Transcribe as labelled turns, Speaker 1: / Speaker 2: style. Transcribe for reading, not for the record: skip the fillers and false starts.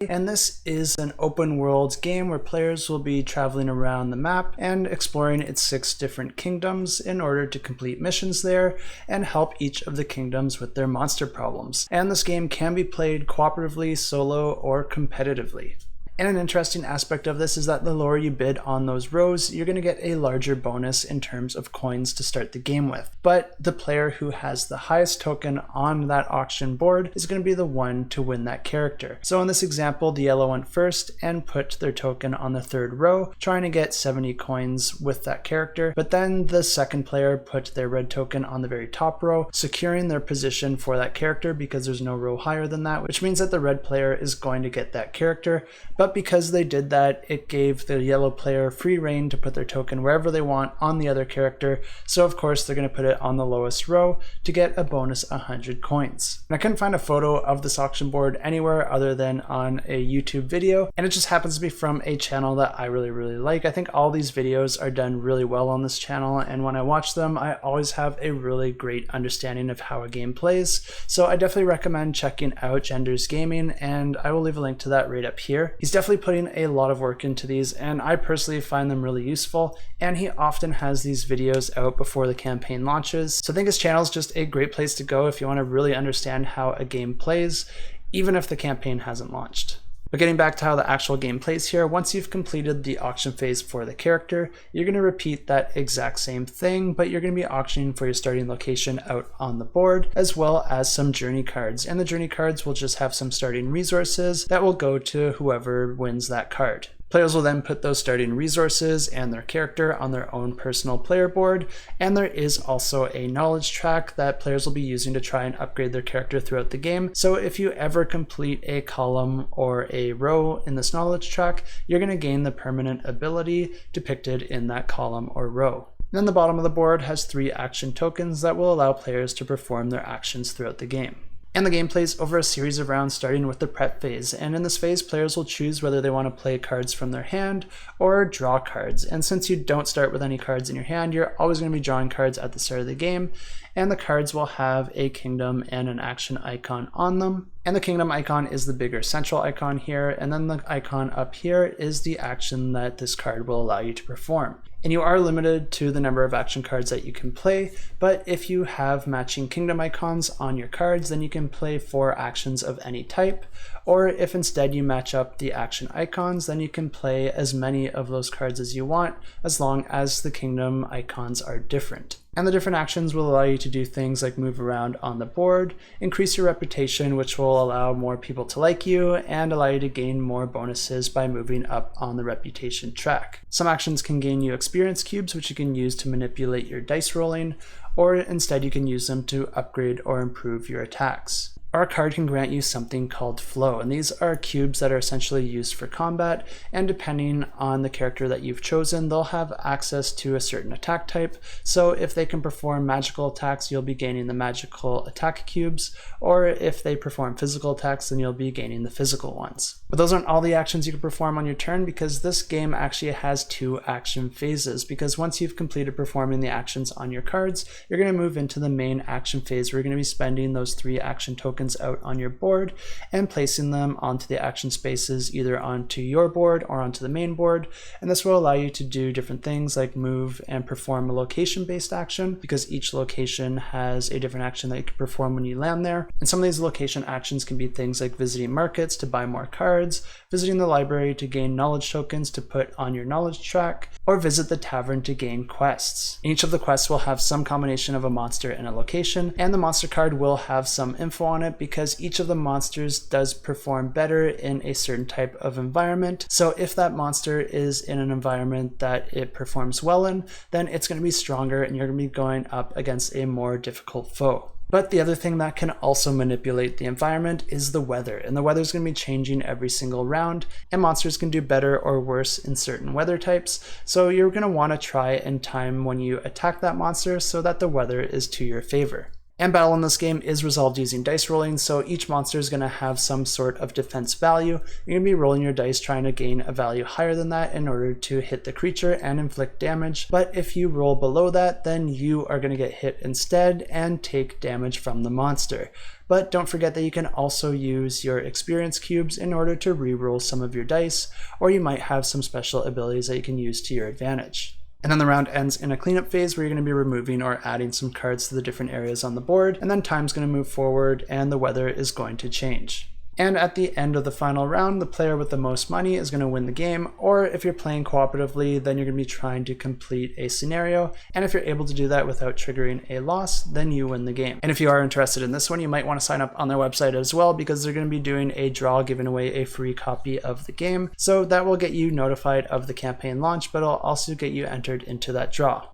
Speaker 1: And this is an open world game where players will be traveling around the map and exploring its 6 different kingdoms in order to complete missions there and help each of the kingdoms with their monster problems. And this game can be played cooperatively, solo, or competitively. And an interesting aspect of this is that the lower you bid on those rows, you're going to get a larger bonus in terms of coins to start the game with. But the player who has the highest token on that auction board is going to be the one to win that character. So in this example, the yellow went first and put their token on the 3rd row, trying to get 70 coins with that character. But then the second player put their red token on the very top row, securing their position for that character because there's no row higher than that, which means that the red player is going to get that character. But because they did that, it gave the yellow player free reign to put their token wherever they want on the other character. So of course they're going to put it on the lowest row to get a bonus 100 coins. And I couldn't find a photo of this auction board anywhere other than on a YouTube video, and it just happens to be from a channel that I really like. I think all these videos are done really well on this channel, and when I watch them I always have a really great understanding of how a game plays. So I definitely recommend checking out Genders Gaming, and I will leave a link to that right up here. He's definitely putting a lot of work into these, and I personally find them really useful, and he often has these videos out before the campaign launches. So I think his channel is just a great place to go if you want to really understand how a game plays, even if the campaign hasn't launched. But getting back to how the actual game plays here, once you've completed the auction phase for the character, you're going to repeat that exact same thing, but you're going to be auctioning for your starting location out on the board, as well as some journey cards. And the journey cards will just have some starting resources that will go to whoever wins that card. Players will then put those starting resources and their character on their own personal player board, and there is also a knowledge track that players will be using to try and upgrade their character throughout the game. So if you ever complete a column or a row in this knowledge track, you're going to gain the permanent ability depicted in that column or row. Then the bottom of the board has 3 action tokens that will allow players to perform their actions throughout the game. And the game plays over a series of rounds starting with the prep phase, and in this phase players will choose whether they want to play cards from their hand or draw cards. And since you don't start with any cards in your hand, you're always going to be drawing cards at the start of the game, and the cards will have a kingdom and an action icon on them. And the kingdom icon is the bigger central icon here, and then the icon up here is the action that this card will allow you to perform. And you are limited to the number of action cards that you can play, but if you have matching kingdom icons on your cards, then you can play 4 actions of any type. Or if instead you match up the action icons, then you can play as many of those cards as you want, as long as the kingdom icons are different. And the different actions will allow you to do things like move around on the board, increase your reputation, which will allow more people to like you, and allow you to gain more bonuses by moving up on the reputation track. Some actions can gain you experience cubes, which you can use to manipulate your dice rolling, or instead you can use them to upgrade or improve your attacks. Our card can grant you something called flow, and these are cubes that are essentially used for combat, and depending on the character that you've chosen, they'll have access to a certain attack type. So if they can perform magical attacks, you'll be gaining the magical attack cubes, or if they perform physical attacks, then you'll be gaining the physical ones. But those aren't all the actions you can perform on your turn, because this game actually has 2 action phases, because once you've completed performing the actions on your cards, you're going to move into the main action phase where you're going to be spending those 3 action tokens out on your board and placing them onto the action spaces, either onto your board or onto the main board. And this will allow you to do different things like move and perform a location based action, because each location has a different action that you can perform when you land there. And some of these location actions can be things like visiting markets to buy more cards, visiting the library to gain knowledge tokens to put on your knowledge track, or visit the tavern to gain quests. Each of the quests will have some combination of a monster and a location, and the monster card will have some info on it because each of the monsters does perform better in a certain type of environment. So if that monster is in an environment that it performs well in, then it's going to be stronger and you're going to be going up against a more difficult foe. But the other thing that can also manipulate the environment is the weather, and the weather is going to be changing every single round, and monsters can do better or worse in certain weather types. So you're going to want to try and time when you attack that monster so that the weather is to your favor. And battle in this game is resolved using dice rolling, so each monster is going to have some sort of defense value. You're going to be rolling your dice trying to gain a value higher than that in order to hit the creature and inflict damage, but if you roll below that, then you are going to get hit instead and take damage from the monster. But don't forget that you can also use your experience cubes in order to reroll some of your dice, or you might have some special abilities that you can use to your advantage. And then the round ends in a cleanup phase where you're going to be removing or adding some cards to the different areas on the board, and then time's going to move forward and the weather is going to change. And at the end of the final round, the player with the most money is going to win the game, or if you're playing cooperatively, then you're going to be trying to complete a scenario, and if you're able to do that without triggering a loss, then you win the game. And if you are interested in this one, you might want to sign up on their website as well, because they're going to be doing a draw giving away a free copy of the game, so that will get you notified of the campaign launch, but it'll also get you entered into that draw.